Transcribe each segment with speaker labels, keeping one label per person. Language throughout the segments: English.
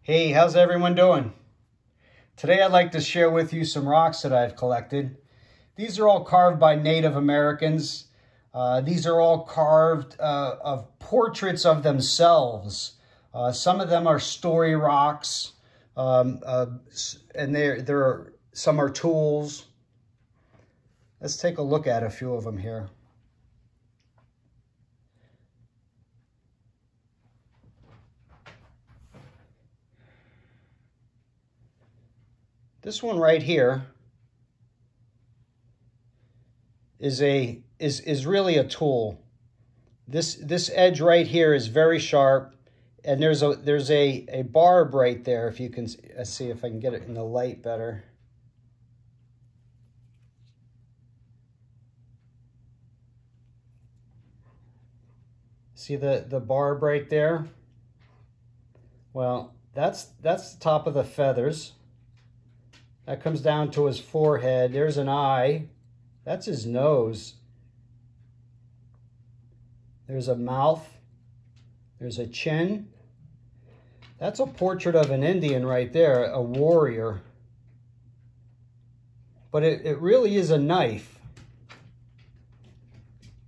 Speaker 1: Hey, how's everyone doing? Today I'd like to share with you some rocks that I've collected. These are all carved by Native Americans. These are all carved of portraits of themselves. Some of them are story rocks, and some are tools. Let's take a look at a few of them here. This one right here is really a tool. This edge right here is very sharp, and there's a barb right there. If you can see if I can get it in the light better. See the barb right there? Well, that's the top of the feathers. That comes down to his forehead. There's an eye. That's his nose. There's a mouth. There's a chin. That's a portrait of an Indian right there, a warrior. But it really is a knife.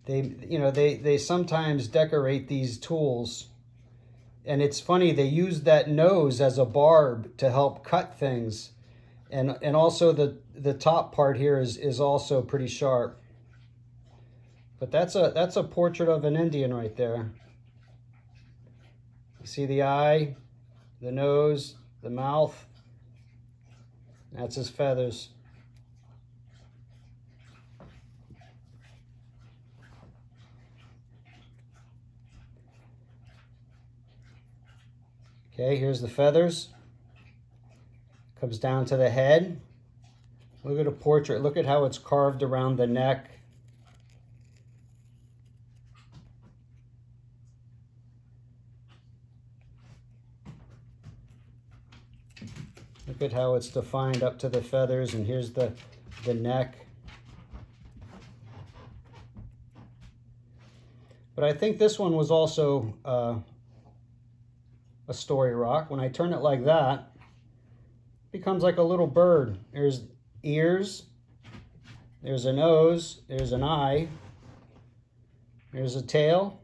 Speaker 1: They sometimes decorate these tools. And it's funny, they use that nose as a barb to help cut things. And also the top part here is also pretty sharp. But that's a portrait of an Indian right there. You see the eye, the nose, the mouth. That's his feathers. Okay, here's the feathers. Comes down to the head. Look at a portrait. Look at how it's carved around the neck. Look at how it's defined up to the feathers, and here's the neck. But I think this one was also a story rock. When I turn it like that, becomes like a little bird. There's ears, there's a nose, there's an eye, there's a tail.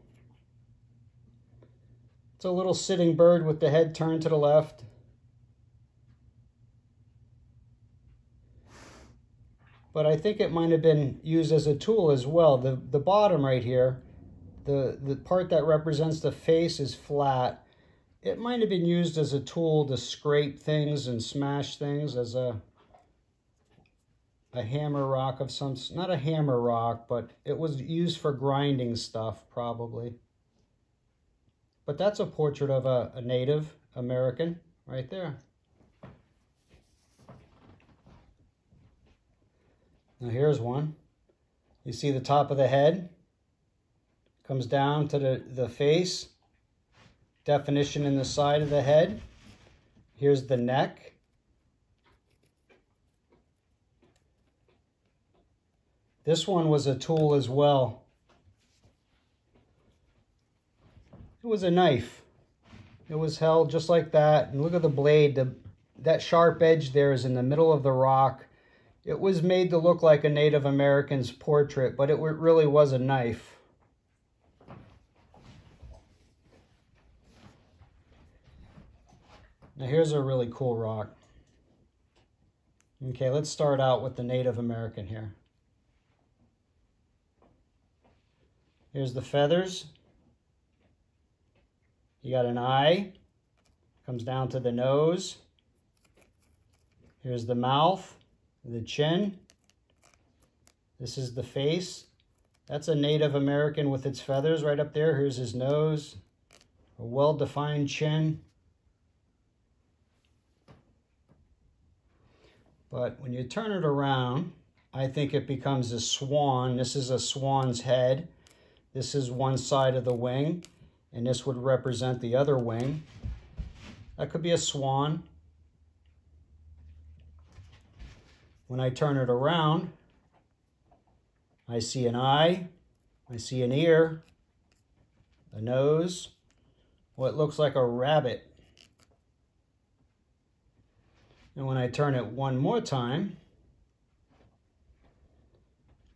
Speaker 1: It's a little sitting bird with the head turned to the left. But I think it might have been used as a tool as well. The bottom right here, the part that represents the face is flat. It might have been used as a tool to scrape things and smash things, as a hammer rock of some, not a hammer rock, but it was used for grinding stuff, probably. But that's a portrait of a Native American right there. Now here's one. You see the top of the head? Comes down to the face. Definition in the side of the head. Here's the neck. This one was a tool as well. It was a knife. It was held just like that. And look at the blade. That sharp edge there is in the middle of the rock. It was made to look like a Native American's portrait, but it really was a knife. Now here's a really cool rock. Okay, let's start out with the Native American here. Here's the feathers. You got an eye. Comes down to the nose. Here's the mouth, the chin. This is the face. That's a Native American with its feathers right up there. Here's his nose. A well-defined chin. But when you turn it around, I think it becomes a swan. This is a swan's head. This is one side of the wing, and this would represent the other wing. That could be a swan. When I turn it around, I see an eye, I see an ear, a nose, what looks like a rabbit. And when I turn it one more time,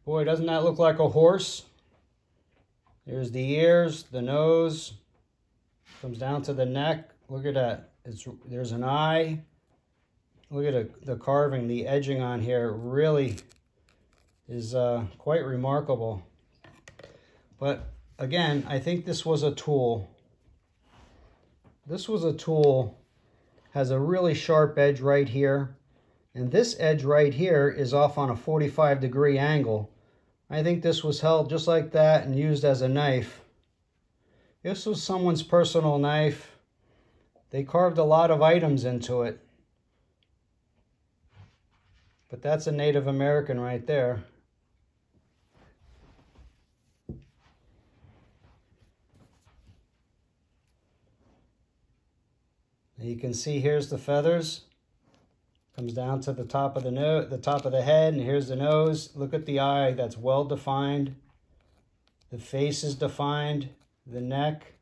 Speaker 1: boy, doesn't that look like a horse? There's the ears, the nose, comes down to the neck. Look at that. There's an eye. Look at the carving, the edging on here really is quite remarkable. But again, I think this was a tool. This was a tool, has a really sharp edge right here. And this edge right here is off on a 45-degree angle. I think this was held just like that and used as a knife. This was someone's personal knife. They carved a lot of items into it. But that's a Native American right there. And you can see here's the feathers. Comes down to the top of the top of the head, and here's the nose. Look at the eye, that's well defined. The face is defined, the neck.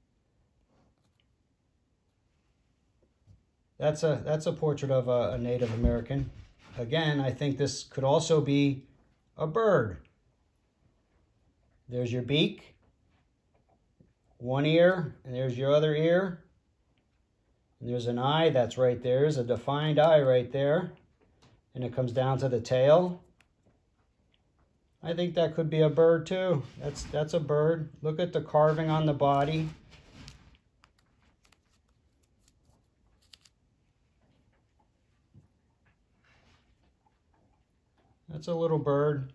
Speaker 1: That's a portrait of a Native American. Again, I think this could also be a bird. There's your beak, one ear, and there's your other ear. And there's an eye that's right there. There's a defined eye right there. And it comes down to the tail. I think that could be a bird too. That's a bird. Look at the carving on the body. That's a little bird.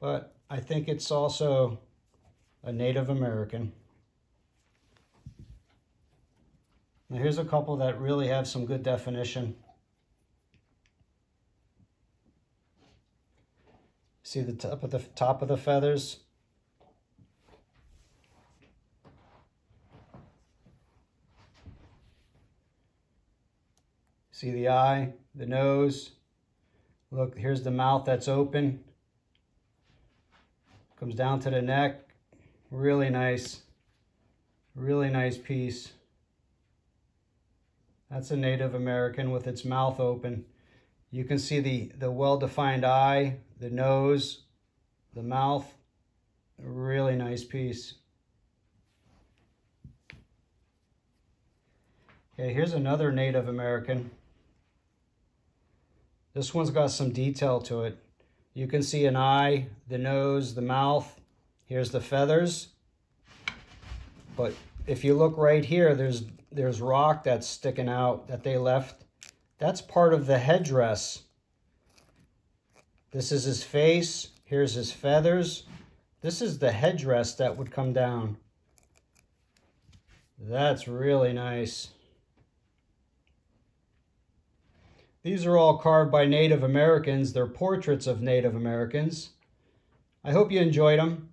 Speaker 1: But I think it's also a Native American. Now here's a couple that really have some good definition. See the top of the feathers? See the eye, the nose. Look, here's the mouth that's open. Comes down to the neck. Really nice piece. That's a Native American with its mouth open. You can see the well-defined eye, the nose, the mouth. A really nice piece. Okay, here's another Native American. This one's got some detail to it. You can see an eye, the nose, the mouth. Here's the feathers. But if you look right here, there's rock that's sticking out that they left. That's part of the headdress. This is his face. Here's his feathers. This is the headdress that would come down. That's really nice. These are all carved by Native Americans. They're portraits of Native Americans. I hope you enjoyed them.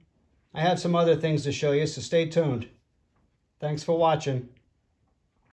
Speaker 1: I have some other things to show you, so stay tuned. Thanks for watching.